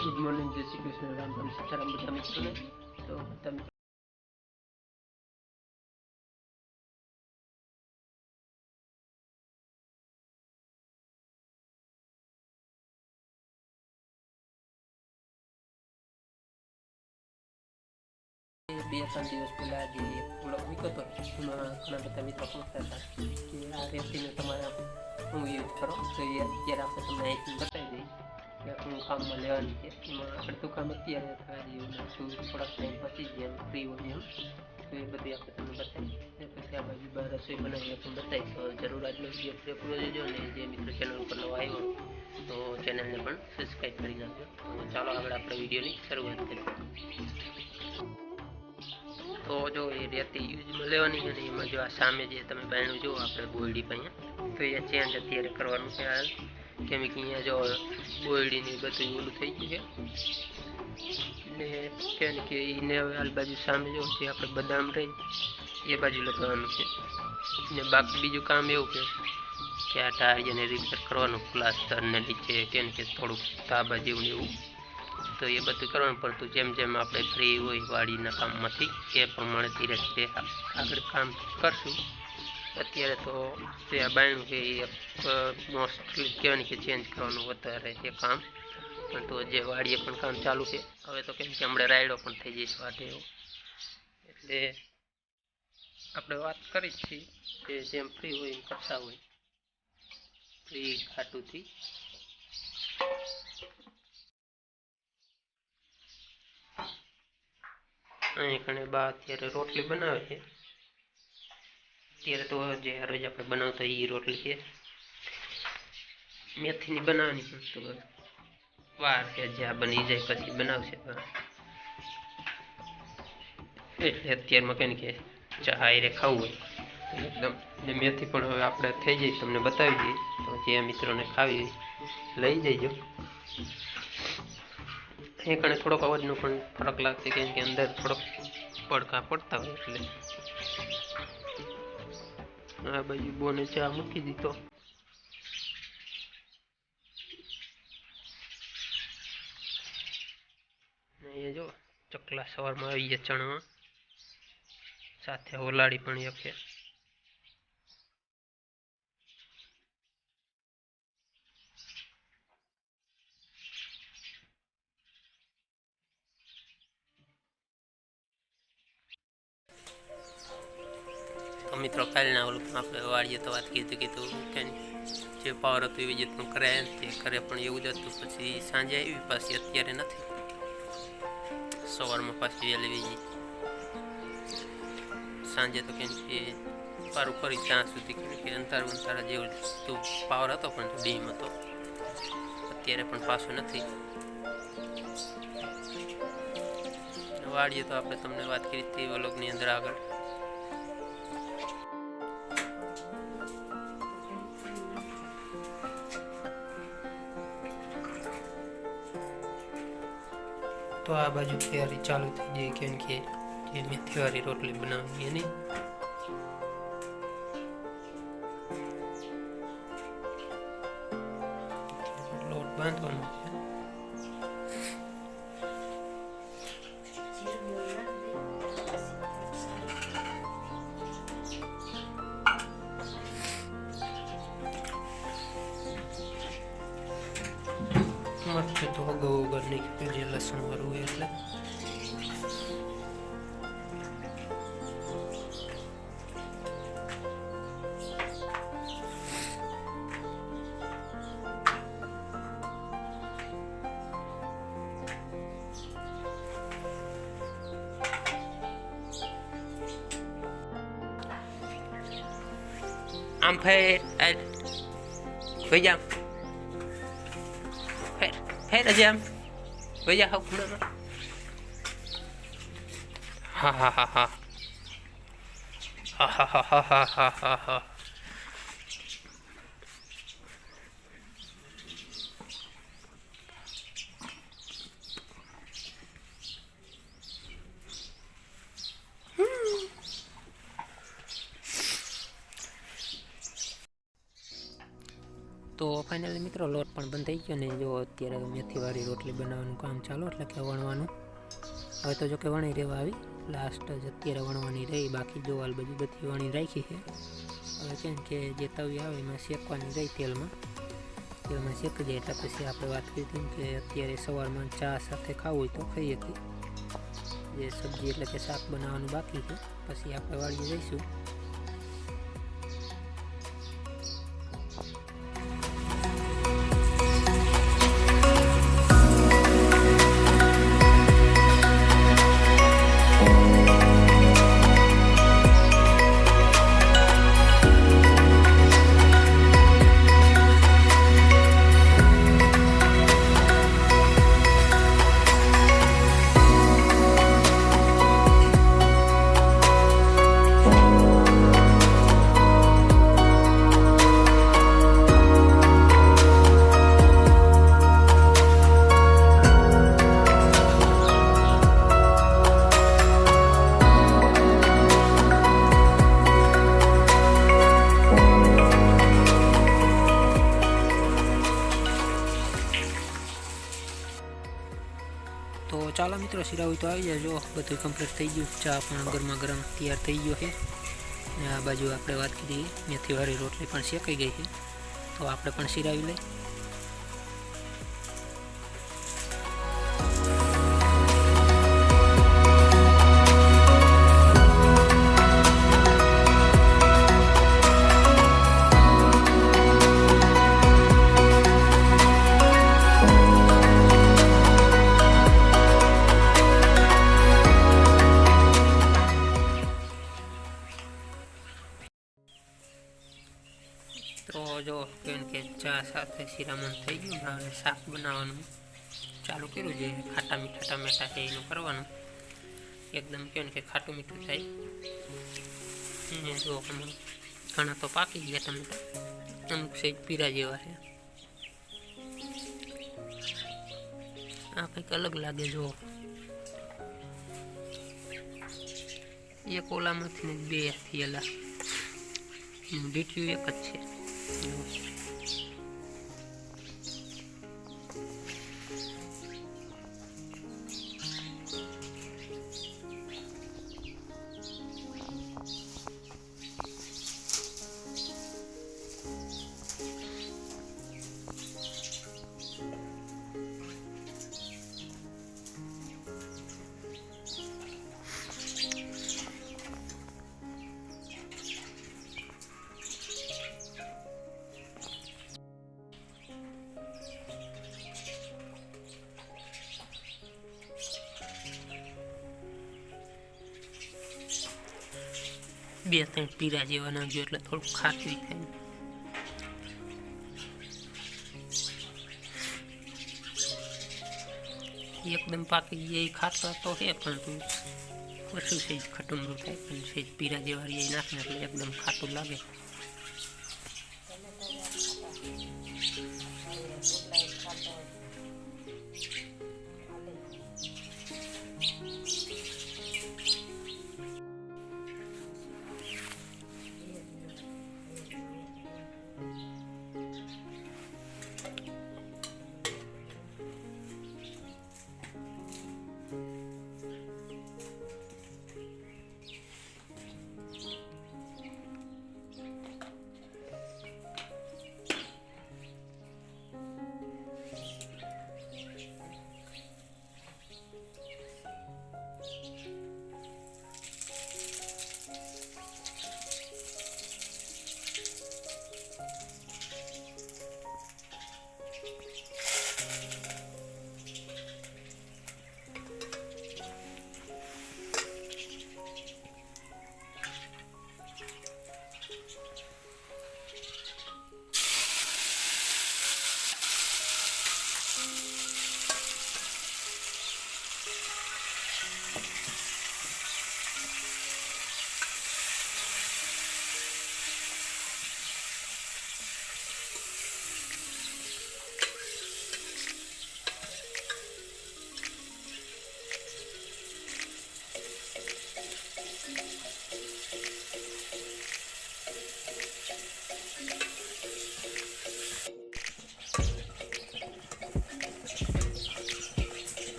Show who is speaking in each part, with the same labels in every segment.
Speaker 1: Good morning, જય શ્રી કૃષ્ણ, રામ રામ, સીતારામ બધા મિત્રોને. તો બધા મિત્રો બે ત્રણ દિવસ પહેલાં જે બ્લોગ મૂક્યો હતો એમાં ઘણા બધા મિત્રો પૂછતા હતા કે આ રેસીને તમારે હું યુઝ કરો, તો એ અત્યારે આપણે તમને અહીંથી બતાવી દઈએ કે હું કામમાં લેવાની છે. એમાં આપણે તો કામ અત્યારે થવા જેવું નથી, થોડાક ટાઈમ પછી જ એમ ફ્રી હોય એમ, તો એ બધી આપણે તમને બતાવી. પછી આ બાજુ બહાર રસોઈ બનાવી પણ બતાવી. તો જરૂર આજનો વિડીયો પૂરો જોજો, અને જે મિત્રો ચેનલ ઉપર નવો આવ્યો તો ચેનલને પણ સબસ્ક્રાઈબ કરી નાખજો. તો ચાલો આગળ આપણે વિડીયોની શરૂઆત કરીએ. તો જો એ રેતી યુઝમાં લેવાની છે ને, એમાં જો આ સામે જે તમે બાયણું જુઓ આપણે બોયડી અહીંયા, તો એ ચેન્જ અત્યારે કરવાનું છે. હાલ કેમ કે અહીંયા જો બોયડીની બધું ઓલું થઈ ગયું છે, એટલે કેમ કે એને હવે હાલ બાજુ સામે જો જે આપણે બદામ રહી એ બાજુ લગાવવાનું છે. ને બાકી બીજું કામ એવું કે આ ટાયરને રિપેર કરવાનું, પ્લાસ્ટર ને નીચે કેમ કે થોડુંક તાબા જેવું એવું, તો એ બધું કરવાનું પડતું. જેમ જેમ આપણે ફ્રી હોય વાડીના કામમાંથી એ પ્રમાણે ધીરે ધીરે આગળ કામ કરશું. અત્યારે તો જે આ બાયણું છે એ મોસ્ટલી કહેવાય કે ચેન્જ કરવાનું વધારે છે કામ, પણ તો જે વાડીએ પણ કામ ચાલુ છે. હવે તો કેમ કે હમણાં રાયડો પણ થઈ જઈશ વાટે એવું, એટલે આપણે વાત કરી જ છીએ કે જેમ ફ્રી હોય એમ કરતા હોય ફ્રી ખાટુંથી. અહીં કણે બા અત્યારે રોટલી બનાવે છે. અત્યારે તો જે રોજ આપણે બનાવતા એ રોટલી છે, મેથીની બનાવવાની પણ તો વાર છે, જ્યાં બની જાય પછી બનાવશે. એટલે અત્યારમાં કંઈ કે ચા હારે ખાવું હોય એકદમ. ને મેથી પણ હવે આપણે થઈ જાય તમને બતાવી દઈએ, તો જે મિત્રોને ખાવી લઈ જઈજો. એ કણે થોડોક અવાજનો પણ ફરક લાગશે, કેમ કે અંદર થોડોક પડકા પડતા હોય. એટલે આ બાજુ બોને ચા મૂકી દીધો. એ જો ચકલા સવારમાં આવી ગયા ચણવા, સાથે ઓલાડી પણ એક છે. તો મિત્રો કાલના ઓલું આપણે વાળીએ તો વાત કીધું કે જે પાવર હતું એવી રીતનું કરે તે કરે, પણ એવું જ હતું. પછી સાંજે આવી પાછી, અત્યારે નથી. સવારમાં પાછી વહેલી વીજી, સાંજે તો કેમ કે પારું કરી ત્યાં સુધી કેમ કે અંધારા જેવું તું પાવર હતો પણ ડીમ હતો. અત્યારે પણ પાછું નથી. વાળીએ તો આપણે તમને વાત કરી હતી વ્લોગની અંદર આગળ. તો આ બાજુ તૈયારી ચાલુ થઈ જાય, કેમ કે જે મેથીવાળી રોટલી બનાવવાની એની. લોટ બાંધવાનો છે. મસ્ત તો અગાઉ વગર નીકળ્યું જે લસણ વાળું હોય એટલે. આમ ફેર ભાઈ જામ ફેર હજી આમ ભાઈ જા હા ખૂણામાં. હા હા હા હા હા હા હા હા હા હા હા. તો
Speaker 2: ફાઇનલી મિત્રો લોટ પણ બંધ થઈ ગયો ને જો અત્યારે મેથીવાળી રોટલી બનાવવાનું કામ ચાલુ, એટલે કે વણવાનું. હવે તો જો કે વણી રહેવા આવી, લાસ્ટ જ અત્યારે વણવાની રહી, બાકી જો હાલ બધી વણી રાખી છે. હવે કેમ કે જે તવી આવે એમાં શેકવાની રહી, તેલમાં શેકી જાય એટલે પછી આપણે વાત કરી હતી કે અત્યારે સવારમાં ચા સાથે ખાવું હોય તો ખાઈ શકીએ. જે સબ્જી એટલે કે શાક બનાવવાનું બાકી છે, પછી આપણે વાળીએ જઈશું. તો ચાલો મિત્રો, શીરાવી તો આવી જાય. જો બધું કમ્પ્લીટ થઈ ગયું, ચા પણ ગરમા ગરમ તૈયાર થઈ ગયો છે. અને આ બાજુ આપણે વાત કરી મેથીવાળી રોટલી પણ શેકાઈ ગઈ છે, તો આપણે પણ શીરાવી લઈ. તો જો કેમ કે ચા સાથે શિરામણ થઈ ગયું, હવે શાક બનાવવાનું ચાલુ કર્યું છે. ખાટા મીઠા ટમેટા છે એનું કરવાનું, એકદમ કેમ કે ખાટું મીઠું થાય. જો ઘણા તો પાકી ગયા ટમેટા, અમુક સહેજ પીરા જેવા છે. આ કંઈક અલગ લાગે. જો એક ઓલામાંથી ને બે થયેલા, ડીટ્યું એક જ છે. બે ત્રણ પીરા જેવા નાખજો એટલે થોડું ખાટું થાય. એકદમ પાકી જાય ખાતા તો હે, પણ ઓછું સહેજ ખટુંબરું થાય, પણ સહેજ પીરા જેવા એ નાખે એટલે એકદમ ખાટું લાગે.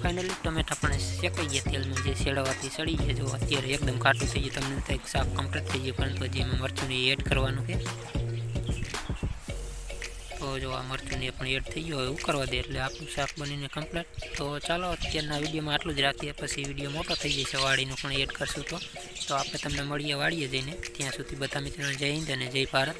Speaker 2: ફાઇનલી ટમેટા પણ શેકાઈ ગયા તેલમાં, જે શેડવાથી સડી ગયા. જો અત્યારે એકદમ ખાટું થઈ ગયું, તમને થાય શાક કમ્પ્લીટ થઈ ગયું, પરંતુ હજી એમાં મરચું એડ કરવાનું છે. તો જો આ મરચું પણ એડ થઈ ગયું, હવે ઉકળવા દે એટલે આપણું શાક બનીને કમ્પ્લીટ. તો ચાલો અત્યારના વિડીયોમાં આટલું જ રાખીએ, પછી વિડીયો મોટો થઈ જશે, વાડીનું પણ એડ કરશું. તો આપણે તમને મળીએ વાડીએ જઈને. ત્યાં સુધી બધા મિત્રોને જય હિન્દ અને જય ભારત.